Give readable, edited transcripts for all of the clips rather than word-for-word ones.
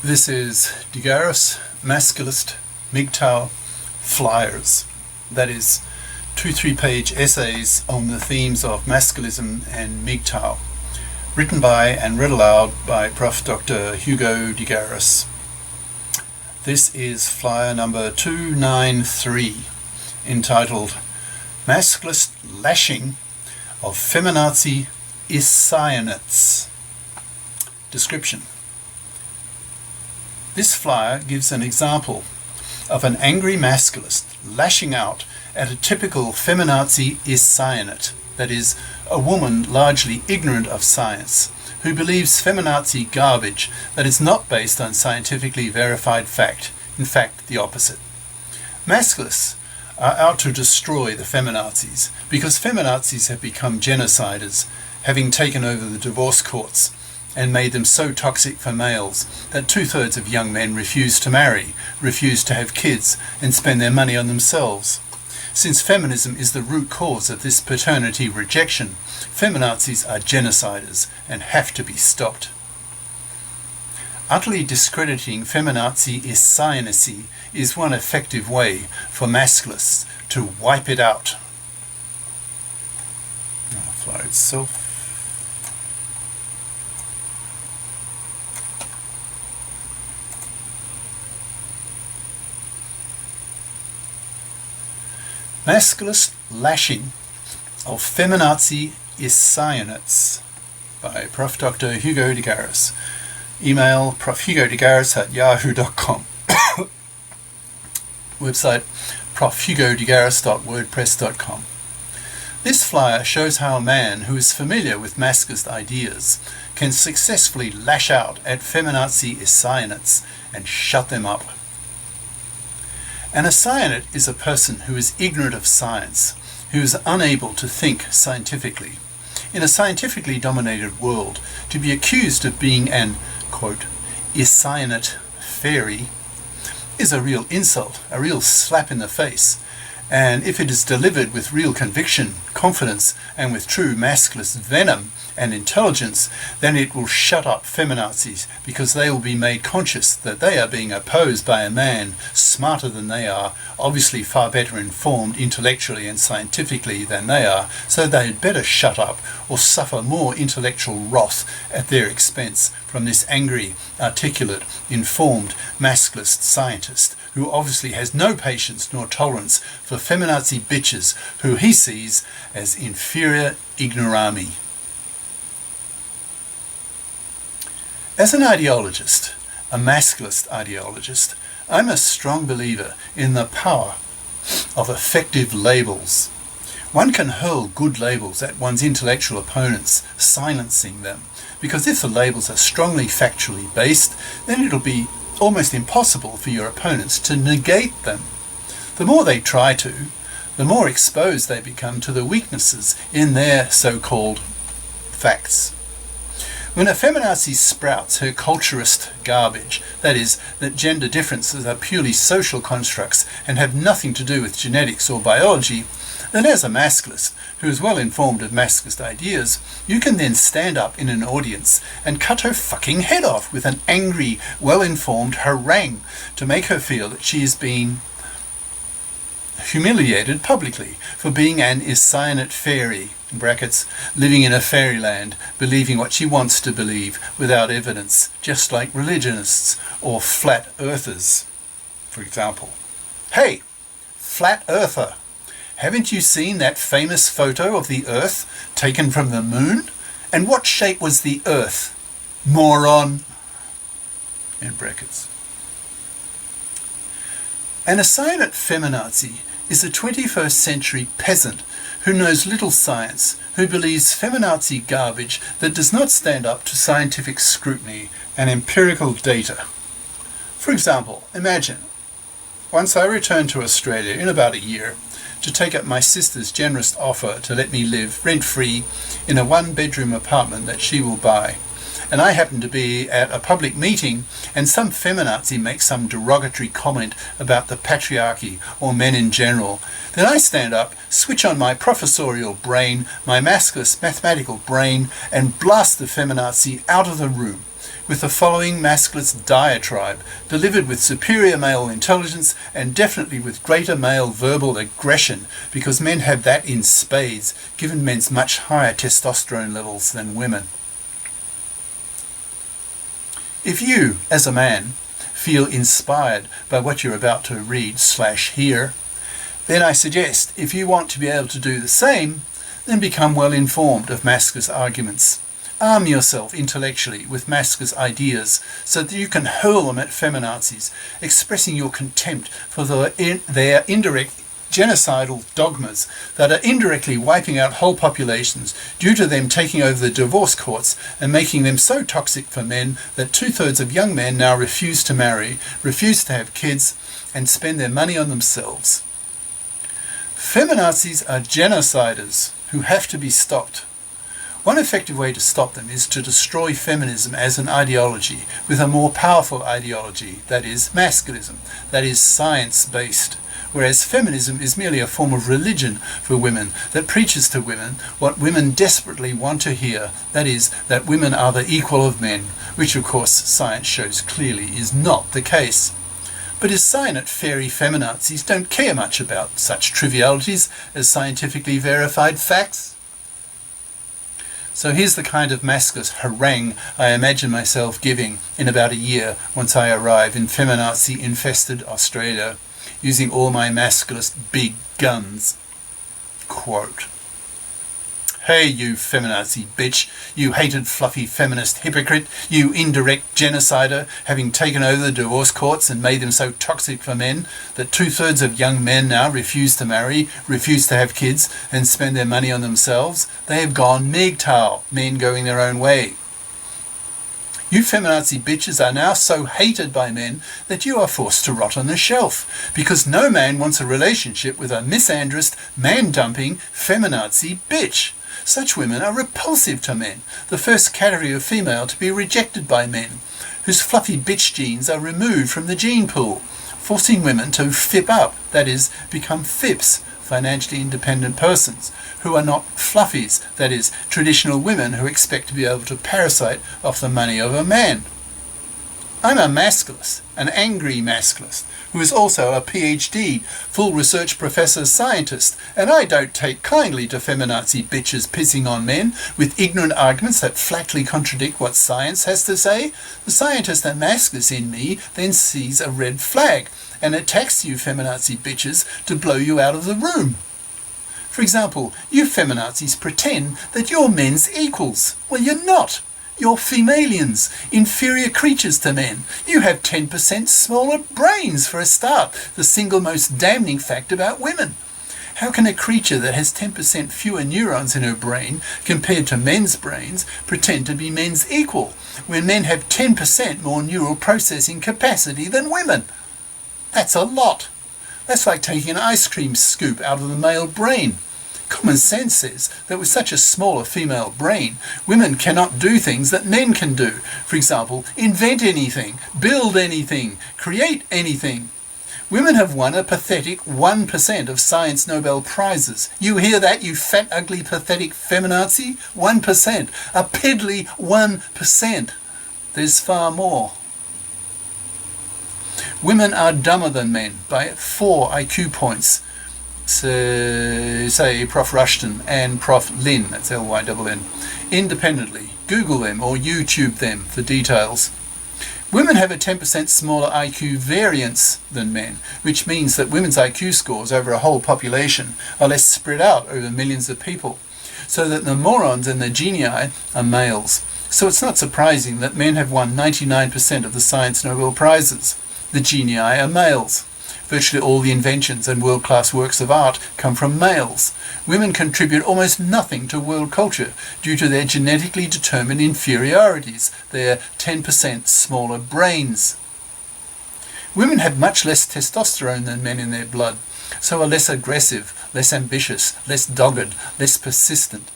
This is Garis, Masculist, MGTOW, flyers. That is 2-3-page essays on the themes of masculism and MGTOW, written by and read aloud by Prof. Dr. Hugo de Garis. This is flyer number 293, entitled Masculist Lashing of Feminazi Isscienates. Description. This flyer gives an example of an angry masculist lashing out at a typical feminazi isscienate, that is, a woman largely ignorant of science, who believes feminazi garbage that is not based on scientifically verified fact, in fact the opposite. Masculists are out to destroy the feminazis because feminazis have become genociders, having taken over the divorce courts and made them so toxic for males that 2/3 of young men refuse to marry, refuse to have kids, and spend their money on themselves. Since feminism is the root cause of this paternity rejection, feminazis are genociders and have to be stopped. Utterly discrediting feminazi isscienacy is one effective way for masculists to wipe it out. I'll fly itself. Masculist Lashing of Feminazi Isscienates by Prof. Dr. Hugo de Garis. Email profhugodegaris@yahoo.com. Website profhugodegaris.wordpress.com. This flyer shows how a man who is familiar with masculist ideas can successfully lash out at feminazi isscienates and shut them up. An isscienate is a person who is ignorant of science, who is unable to think scientifically. In a scientifically dominated world, to be accused of being an, quote, isscienate fairy is a real insult, a real slap in the face, and if it is delivered with real conviction, confidence, and with true masculist venom and intelligence, then it will shut up feminazis because they will be made conscious that they are being opposed by a man smarter than they are, obviously far better informed intellectually and scientifically than they are, so they had better shut up or suffer more intellectual wrath at their expense from this angry, articulate, informed masculist scientist who obviously has no patience nor tolerance for feminazi bitches who he sees as inferior ignorami. As an ideologist, a masculist ideologist, I'm a strong believer in the power of effective labels. One can hurl good labels at one's intellectual opponents, silencing them, because if the labels are strongly factually based, then it'll be almost impossible for your opponents to negate them. The more they try to, the more exposed they become to the weaknesses in their so-called facts. When a feminazi sprouts her culturist garbage, that is, that gender differences are purely social constructs and have nothing to do with genetics or biology, then as a masculist who is well informed of masculist ideas, you can then stand up in an audience and cut her fucking head off with an angry, well-informed harangue to make her feel that she is being humiliated publicly for being an isscienate fairy, in brackets, living in a fairyland, believing what she wants to believe without evidence, just like religionists or flat earthers, for example. Hey, flat earther, haven't you seen that famous photo of the Earth taken from the moon? And what shape was the Earth, moron? In brackets. An isscienate feminazi is a 21st century peasant who knows little science, who believes feminazi garbage that does not stand up to scientific scrutiny and empirical data. For example, imagine, once I return to Australia in about a year to take up my sister's generous offer to let me live rent-free in a one-bedroom apartment that she will buy, and I happen to be at a public meeting and some feminazi makes some derogatory comment about the patriarchy or men in general, then I stand up, switch on my professorial brain, my masculist mathematical brain, and blast the feminazi out of the room, with the following masculist diatribe, delivered with superior male intelligence and definitely with greater male verbal aggression, because men have that in spades, given men's much higher testosterone levels than women. If you, as a man, feel inspired by what you're about to read/hear, then I suggest, if you want to be able to do the same, then become well informed of masculist arguments. Arm yourself intellectually with masculist ideas so that you can hurl them at feminazis, expressing your contempt for their indirect genocidal dogmas that are indirectly wiping out whole populations due to them taking over the divorce courts and making them so toxic for men that 2/3 of young men now refuse to marry, refuse to have kids, and spend their money on themselves. Feminazis are genociders who have to be stopped. One effective way to stop them is to destroy feminism as an ideology with a more powerful ideology, that is masculism, that is science-based, whereas feminism is merely a form of religion for women that preaches to women what women desperately want to hear, that is, that women are the equal of men, which of course science shows clearly is not the case. But isscienate fairy feminazis don't care much about such trivialities as scientifically verified facts. So here's the kind of masculist harangue I imagine myself giving in about a year once I arrive in feminazi-infested Australia, using all my masculist big guns. Quote, "Hey, you feminazi bitch, you hated fluffy feminist hypocrite, you indirect genocider, having taken over the divorce courts and made them so toxic for men that 2/3 of young men now refuse to marry, refuse to have kids, and spend their money on themselves. They have gone MGTOW, men going their own way. You feminazi bitches are now so hated by men that you are forced to rot on the shelf, because no man wants a relationship with a misandrist, man-dumping, feminazi bitch. Such women are repulsive to men, the first category of female to be rejected by men, whose fluffy bitch genes are removed from the gene pool, forcing women to fip up, that is, become fips, financially independent persons, who are not fluffies, that is, traditional women who expect to be able to parasite off the money of a man. I'm a masculist, an angry masculist, who is also a PhD, full research professor scientist, and I don't take kindly to feminazi bitches pissing on men with ignorant arguments that flatly contradict what science has to say. The scientist and masculist in me then sees a red flag and attacks you feminazi bitches to blow you out of the room. For example, you feminazis pretend that you're men's equals. Well, you're not. You're femalians, inferior creatures to men. You have 10% smaller brains for a start, the single most damning fact about women. How can a creature that has 10% fewer neurons in her brain compared to men's brains pretend to be men's equal, when men have 10% more neural processing capacity than women? That's a lot. That's like taking an ice cream scoop out of the male brain. Common sense says that with such a smaller female brain, women cannot do things that men can do. For example, invent anything, build anything, create anything. Women have won a pathetic 1% of science Nobel Prizes. You hear that, you fat, ugly, pathetic feminazi? 1%. A piddly 1%. There's far more. Women are dumber than men by 4 IQ points. Say Prof. Rushton and Prof. Lynn, that's Lynn, independently. Google them or YouTube them for details. Women have a 10% smaller IQ variance than men, which means that women's IQ scores over a whole population are less spread out over millions of people, so that the morons and the genii are males. So it's not surprising that men have won 99% of the science Nobel Prizes. The genii are males. Virtually all the inventions and world-class works of art come from males. Women contribute almost nothing to world culture due to their genetically determined inferiorities, their 10% smaller brains. Women have much less testosterone than men in their blood, so are less aggressive, less ambitious, less dogged, less persistent.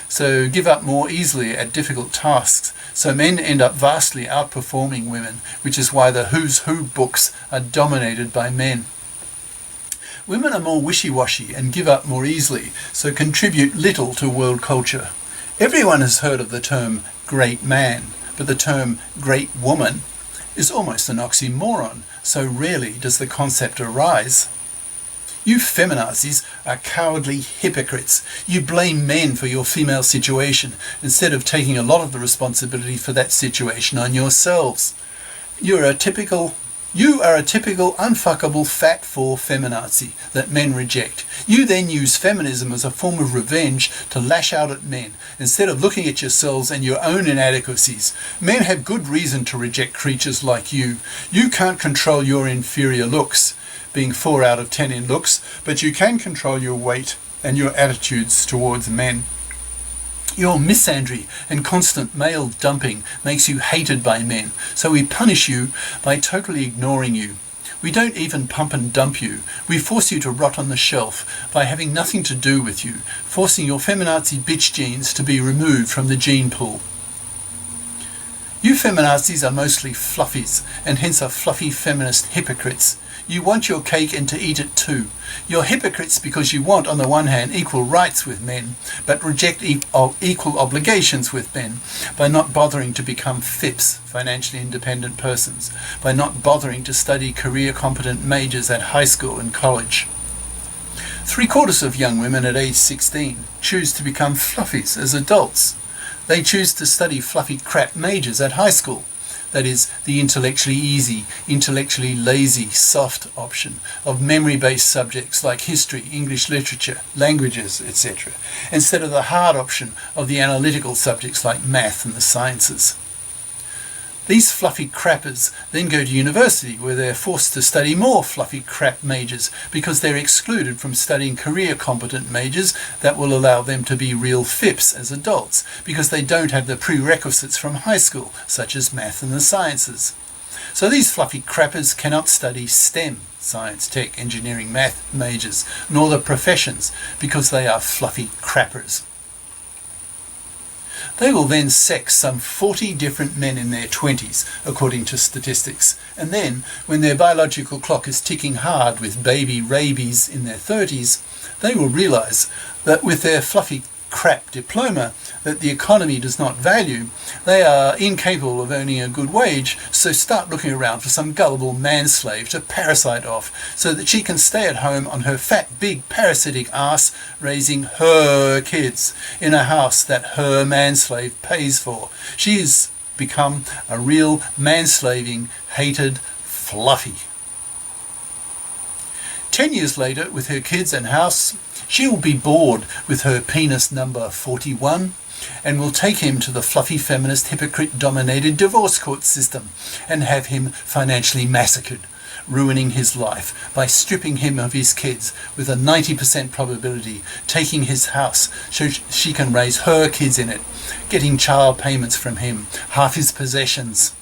So give up more easily at difficult tasks. So men end up vastly outperforming women, which is why the Who's Who books are dominated by men. Women are more wishy-washy and give up more easily, so contribute little to world culture. Everyone has heard of the term great man, but the term great woman is almost an oxymoron, so rarely does the concept arise. You feminazis are cowardly hypocrites. You blame men for your female situation instead of taking a lot of the responsibility for that situation on yourselves. You are a typical unfuckable fat 4 feminazi that men reject. You then use feminism as a form of revenge to lash out at men instead of looking at yourselves and your own inadequacies. Men have good reason to reject creatures like you. You can't control your inferior looks, being 4 out of 10 in looks, but you can control your weight and your attitudes towards men. Your misandry and constant male dumping makes you hated by men, so we punish you by totally ignoring you. We don't even pump and dump you. We force you to rot on the shelf by having nothing to do with you, forcing your feminazi bitch genes to be removed from the gene pool. You feminazis are mostly fluffies, and hence are fluffy feminist hypocrites. You want your cake and to eat it too. You're hypocrites because you want, on the one hand, equal rights with men, but reject equal obligations with men by not bothering to become FIPs, financially independent persons, by not bothering to study career-competent majors at high school and college. 3/4 of young women at age 16 choose to become fluffies as adults. They choose to study fluffy crap majors at high school. That is, the intellectually easy, intellectually lazy, soft option of memory-based subjects like history, English literature, languages, etc., instead of the hard option of the analytical subjects like math and the sciences. These fluffy crappers then go to university where they're forced to study more fluffy crap majors because they're excluded from studying career-competent majors that will allow them to be real FIPs as adults because they don't have the prerequisites from high school, such as math and the sciences. So these fluffy crappers cannot study STEM, science, tech, engineering, math majors, nor the professions because they are fluffy crappers. They will then sex some 40 different men in their 20s, according to statistics, and then, when their biological clock is ticking hard with baby rabies in their 30s, they will realise that with their fluffy crap diploma that the economy does not value, they are incapable of earning a good wage, so start looking around for some gullible manslave to parasite off so that she can stay at home on her fat, big, parasitic ass raising her kids in a house that her manslave pays for. She has become a real manslaving, hated fluffy. 10 years later, with her kids and house, she will be bored with her penis number 41 and will take him to the fluffy feminist hypocrite-dominated divorce court system and have him financially massacred, ruining his life by stripping him of his kids with a 90% probability, taking his house so she can raise her kids in it, getting child payments from him, half his possessions,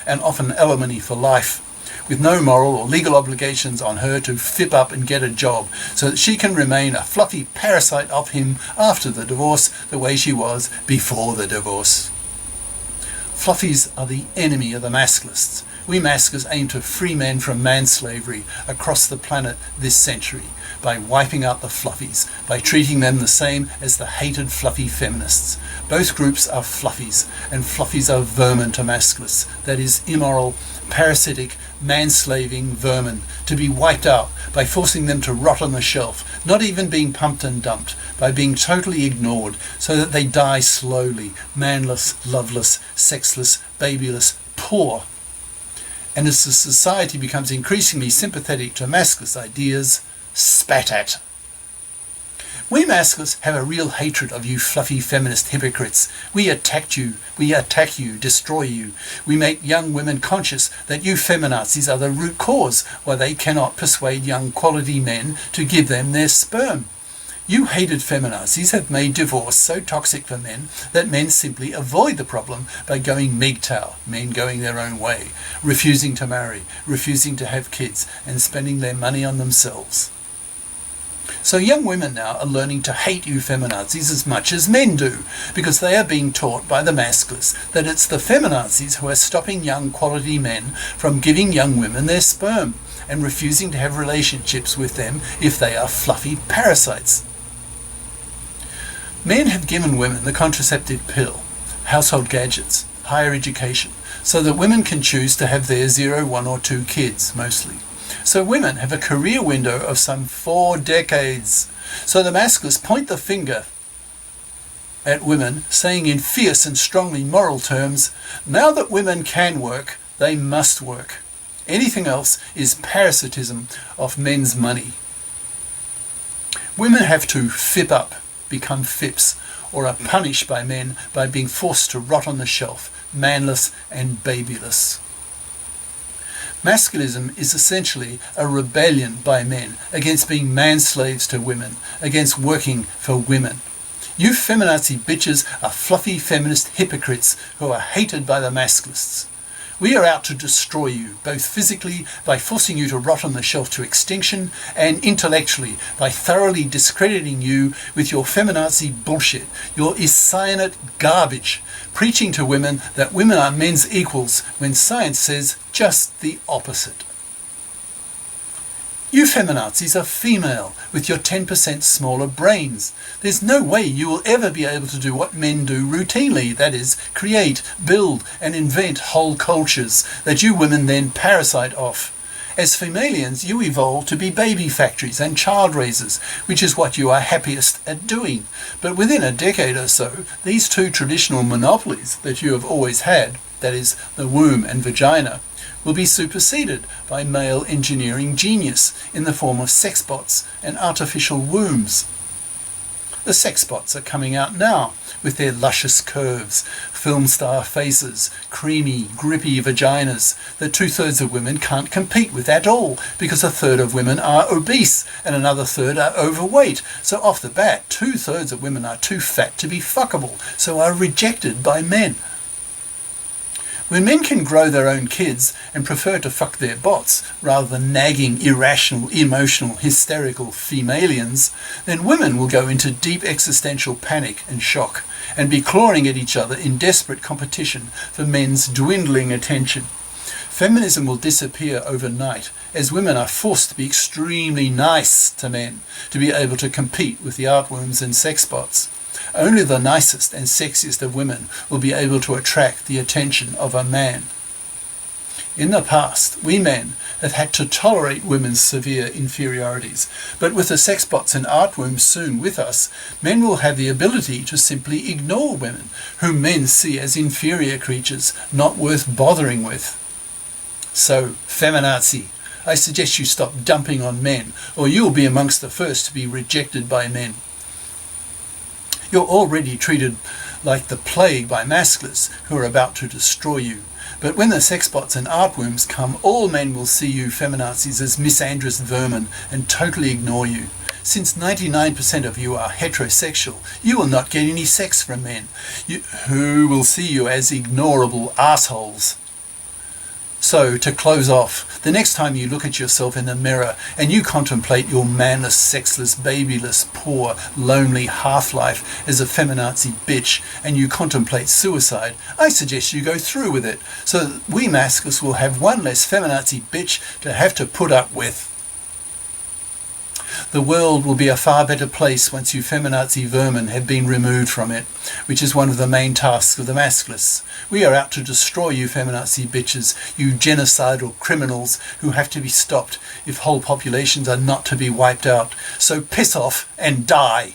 and often alimony for life, with no moral or legal obligations on her to fip up and get a job so that she can remain a fluffy parasite of him after the divorce the way she was before the divorce. Fluffies are the enemy of the Masculists. We Masculists aim to free men from manslavery across the planet this century by wiping out the fluffies, by treating them the same as the hated fluffy feminists. Both groups are fluffies, and fluffies are vermin to Masculists, that is, immoral, parasitic, manslaving vermin, to be wiped out by forcing them to rot on the shelf, not even being pumped and dumped, by being totally ignored so that they die slowly, manless, loveless, sexless, babyless, poor. And as the society becomes increasingly sympathetic to Masculist ideas, spat at. We Masculists have a real hatred of you fluffy feminist hypocrites. We attack you, destroy you. We make young women conscious that you feminazis are the root cause why they cannot persuade young quality men to give them their sperm. You hated feminazis have made divorce so toxic for men that men simply avoid the problem by going MGTOW, men going their own way, refusing to marry, refusing to have kids, and spending their money on themselves. So young women now are learning to hate you feminazis as much as men do, because they are being taught by the Masculists that it's the feminazis who are stopping young quality men from giving young women their sperm and refusing to have relationships with them if they are fluffy parasites. Men have given women the contraceptive pill, household gadgets, higher education, so that women can choose to have their 0, 1 or 2 kids, mostly. So women have a career window of some 4 decades. So the Masculists point the finger at women, saying in fierce and strongly moral terms, now that women can work, they must work. Anything else is parasitism of men's money. Women have to fip up, become fips, or are punished by men by being forced to rot on the shelf, manless and babyless. Masculism is essentially a rebellion by men against being man-slaves to women, against working for women. You feminazi bitches are fluffy feminist hypocrites who are hated by the Masculists. We are out to destroy you, both physically by forcing you to rot on the shelf to extinction, and intellectually by thoroughly discrediting you with your feminazi bullshit, your isscienate garbage, preaching to women that women are men's equals when science says just the opposite. You feminazis are female, with your 10% smaller brains. There's no way you will ever be able to do what men do routinely, that is, create, build and invent whole cultures that you women then parasite off. As femalians, you evolve to be baby factories and child raisers, which is what you are happiest at doing. But within a decade or so, these 2 traditional monopolies that you have always had, that is, the womb and vagina, will be superseded by male engineering genius in the form of sex bots and artificial wombs. The sex bots are coming out now with their luscious curves, film star faces, creamy, grippy vaginas that 2/3 of women can't compete with at all because 1/3 of women are obese and another 1/3 are overweight. So off the bat, 2/3 of women are too fat to be fuckable, so are rejected by men. When men can grow their own kids and prefer to fuck their bots rather than nagging, irrational, emotional, hysterical femalians, then women will go into deep existential panic and shock and be clawing at each other in desperate competition for men's dwindling attention. Feminism will disappear overnight as women are forced to be extremely nice to men to be able to compete with the artworms and sex bots. Only the nicest and sexiest of women will be able to attract the attention of a man. In the past, we men have had to tolerate women's severe inferiorities, but with the sex bots and artworms soon with us, men will have the ability to simply ignore women, whom men see as inferior creatures, not worth bothering with. So, feminazi, I suggest you stop dumping on men, or you will be amongst the first to be rejected by men. You're already treated like the plague by Masculists who are about to destroy you. But when the sex bots and artworms come, all men will see you feminazis as misandrous vermin and totally ignore you. Since 99% of you are heterosexual, you will not get any sex from men, who will see you as ignorable assholes. So, to close off, the next time you look at yourself in the mirror and you contemplate your manless, sexless, babyless, poor, lonely half-life as a feminazi bitch, and you contemplate suicide, I suggest you go through with it, so that we Masculists will have one less feminazi bitch to have to put up with. The world will be a far better place once you feminazi vermin have been removed from it, which is one of the main tasks of the Masculists. We are out to destroy you feminazi bitches, you genocidal criminals who have to be stopped if whole populations are not to be wiped out. So piss off and die.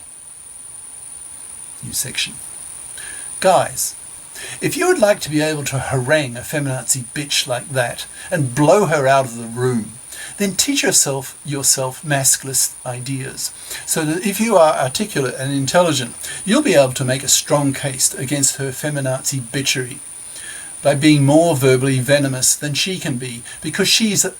New section. Guys, if you would like to be able to harangue a feminazi bitch like that and blow her out of the room, then teach yourself Masculist ideas, so that if you are articulate and intelligent, you'll be able to make a strong case against her feminazi bitchery by being more verbally venomous than she can be, because she is a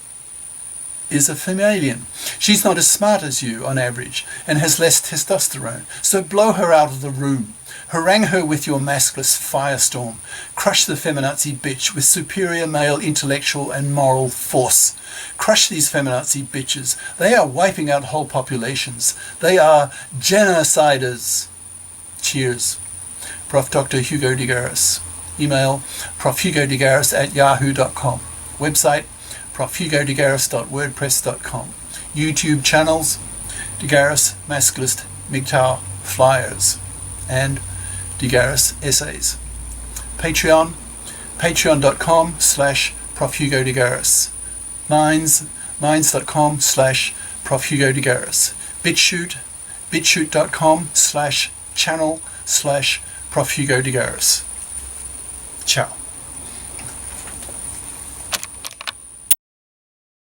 Femalian. She's not as smart as you on average and has less testosterone, so blow her out of the room. Harangue her with your Masculist firestorm. Crush the feminazi bitch with superior male intellectual and moral force. Crush these feminazi bitches. They are wiping out whole populations. They are genociders. Cheers. Prof. Dr. Hugo de Garis. Email profhugodegaris@yahoo.com. Website profhugodegaris.wordpress.com. YouTube channels De Garis, Masculist, MGTOW, Flyers, and De Garis Essays. Patreon, patreon.com/ProfHugoDeGaris, minds.com/ProfHugoDeGaris, bitshoot.com/channel/ProfHugoDeGaris. Ciao.